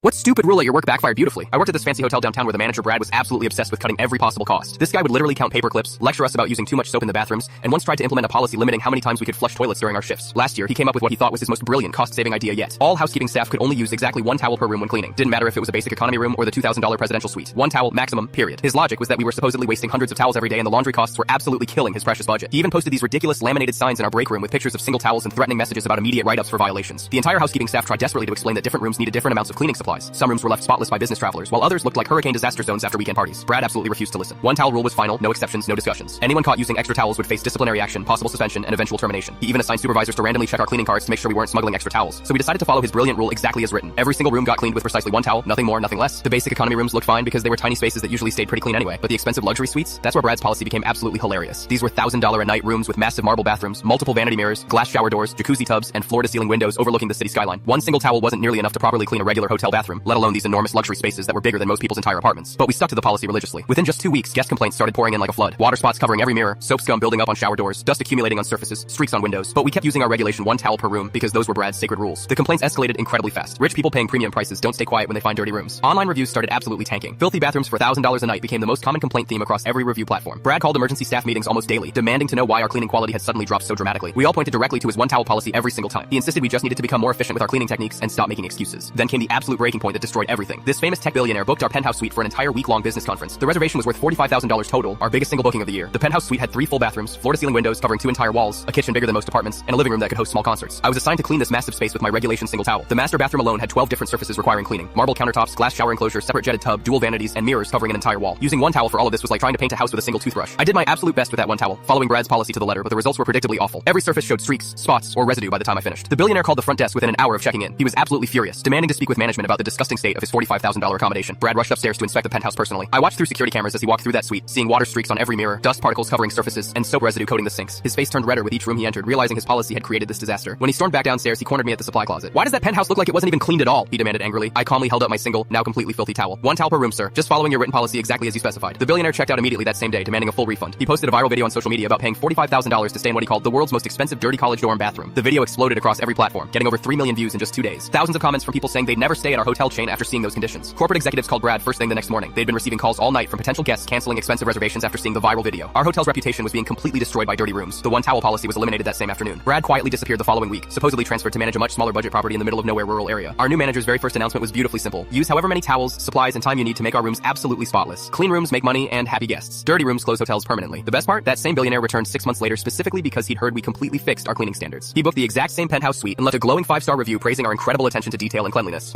What stupid rule at your work backfired beautifully? I worked at this fancy hotel downtown where the manager Brad was absolutely obsessed with cutting every possible cost. This guy would literally count paper clips, lecture us about using too much soap in the bathrooms, and once tried to implement a policy limiting how many times we could flush toilets during our shifts. Last year, he came up with what he thought was his most brilliant cost-saving idea yet. All housekeeping staff could only use exactly one towel per room when cleaning. Didn't matter if it was a basic economy room or the $2,000 presidential suite. One towel, maximum, period. His logic was that we were supposedly wasting hundreds of towels every day and the laundry costs were absolutely killing his precious budget. He even posted these ridiculous laminated signs in our break room with pictures of single towels and threatening messages about immediate write-ups for violations. The entire housekeeping staff tried desperately to explain that different rooms needed different amounts of cleaning supplies. Some rooms were left spotless by business travelers, while others looked like hurricane disaster zones after weekend parties. Brad absolutely refused to listen. One towel rule was final, no exceptions, no discussions. Anyone caught using extra towels would face disciplinary action, possible suspension, and eventual termination. He even assigned supervisors to randomly check our cleaning cards to make sure we weren't smuggling extra towels. So we decided to follow his brilliant rule exactly as written. Every single room got cleaned with precisely one towel, nothing more, nothing less. The basic economy rooms looked fine because they were tiny spaces that usually stayed pretty clean anyway. But the expensive luxury suites, that's where Brad's policy became absolutely hilarious. These were $1,000 a night rooms with massive marble bathrooms, multiple vanity mirrors, glass shower doors, jacuzzi tubs, and floor-to-ceiling windows overlooking the city skyline. One single towel wasn't nearly enough to properly clean a regular hotel bathroom, let alone these enormous luxury spaces that were bigger than most people's entire apartments. But we stuck to the policy religiously. Within just 2 weeks, guest complaints started pouring in like a flood. Water spots covering every mirror, soap scum building up on shower doors, dust accumulating on surfaces, streaks on windows. But we kept using our regulation one towel per room because those were Brad's sacred rules. The complaints escalated incredibly fast. Rich people paying premium prices don't stay quiet when they find dirty rooms. Online reviews started absolutely tanking. Filthy bathrooms for $1,000 a night became the most common complaint theme across every review platform. Brad called emergency staff meetings almost daily, demanding to know why our cleaning quality had suddenly dropped so dramatically. We all pointed directly to his one towel policy every single time. He insisted we just needed to become more efficient with our cleaning techniques and stop making excuses. Then came the absolute breaking point that destroyed everything. This famous tech billionaire booked our penthouse suite for an entire week-long business conference. The reservation was worth $45,000 total, our biggest single booking of the year. The penthouse suite had 3 full bathrooms, floor-to-ceiling windows covering 2 entire walls, a kitchen bigger than most apartments, and a living room that could host small concerts. I was assigned to clean this massive space with my regulation single towel. The master bathroom alone had 12 different surfaces requiring cleaning. Marble countertops, glass shower enclosure, separate jetted tub, dual vanities, and mirrors covering an entire wall. Using one towel for all of this was like trying to paint a house with a single toothbrush. I did my absolute best with that one towel, following Brad's policy to the letter, but the results were predictably awful. Every surface showed streaks, spots, or residue by the time I finished. The billionaire called the front desk within an hour of checking in. He was absolutely furious, demanding to speak with management about the disgusting state of his $45,000 accommodation. Brad rushed upstairs to inspect the penthouse personally. I watched through security cameras as he walked through that suite, seeing water streaks on every mirror, dust particles covering surfaces, and soap residue coating the sinks. His face turned redder with each room he entered, realizing his policy had created this disaster. When he stormed back downstairs, he cornered me at the supply closet. "Why does that penthouse look like it wasn't even cleaned at all?" he demanded angrily. I calmly held up my single, now completely filthy towel. "One towel per room, sir. Just following your written policy exactly as you specified." The billionaire checked out immediately that same day, demanding a full refund. He posted a viral video on social media about paying $45,000 to stay in what he called the world's most expensive dirty college dorm bathroom. The video exploded across every platform, getting over 3 million views in just 2 days. Thousands of comments from people saying they'd never stay at our hotel chain after seeing those conditions. Corporate executives called Brad first thing the next morning. They'd been receiving calls all night from potential guests canceling expensive reservations after seeing the viral video. Our hotel's reputation was being completely destroyed by dirty rooms. The one towel policy was eliminated that same afternoon. Brad quietly disappeared the following week, supposedly transferred to manage a much smaller budget property in the middle of nowhere rural area. Our new manager's very first announcement was beautifully simple. Use however many towels, supplies, and time you need to make our rooms absolutely spotless. Clean rooms make money and happy guests. Dirty rooms close hotels permanently. The best part? That same billionaire returned 6 months later specifically because he'd heard we completely fixed our cleaning standards. He booked the exact same penthouse suite and left a glowing 5-star review praising our incredible attention to detail and cleanliness.